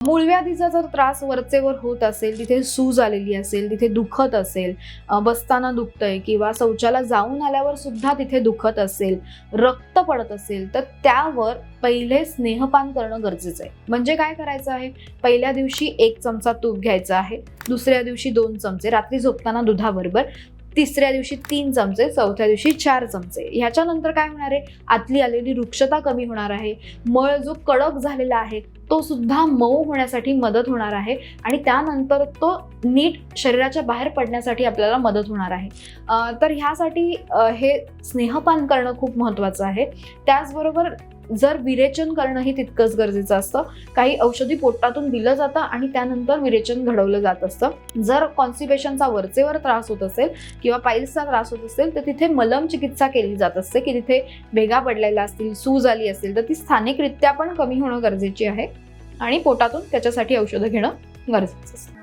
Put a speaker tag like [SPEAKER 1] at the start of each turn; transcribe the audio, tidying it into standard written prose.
[SPEAKER 1] मूळव्याधीचा जर त्रास वरचेवर होत असेल, तिथे सूज आलेली असेल, तिथे दुखत असेल, बसताना दुखतंय किंवा शौचाला जाऊन आल्यावर सुद्धा तिथे दुखत असेल, रक्त पडत असेल, तर त्यावर पहिले स्नेहपान करणं गरजेचं आहे. म्हणजे काय करायचं आहे, पहिल्या दिवशी 1 चमचा तूप घ्यायचं आहे, दुसऱ्या दिवशी 2 चमचे, रात्री झोपताना दुधाबरोबर, तिसऱ्या दिवशी 3 चमचे, चौथ्या दिवशी 4 चमचे. ह्याच्यानंतर काय होणार आहे, आतली आलेली रुक्षता कमी होणार आहे, मळ जो कडक झालेला आहे तो सुद्धा मऊ होण्यासाठी मदत होणार आहे आणि त्यानंतर तो नीट शरीराच्या बाहेर पडण्यासाठी आपल्याला मदत होणार आहे. तर ह्यासाठी हे स्नेहपान करणं खूप महत्त्वाचं आहे. त्याचबरोबर जर विरेचन करणंही तितकंच गरजेचं असतं. काही औषधी पोटातून दिलं जातं आणि त्यानंतर विरेचन घडवलं जात असतं. जर कॉन्स्टिपेशनचा वरचेवर त्रास होत असेल किंवा पाईल्सचा त्रास होत असेल तर तिथे मलम चिकित्सा केली जात असते की तिथे भेगा पडलेल्या असतील, सूज आली असेल तर ती स्थानिकरित्या पण कमी होणं गरजेची आहे आणि पोटातून त्याच्यासाठी औषधं घेणं गरजेचं असतं.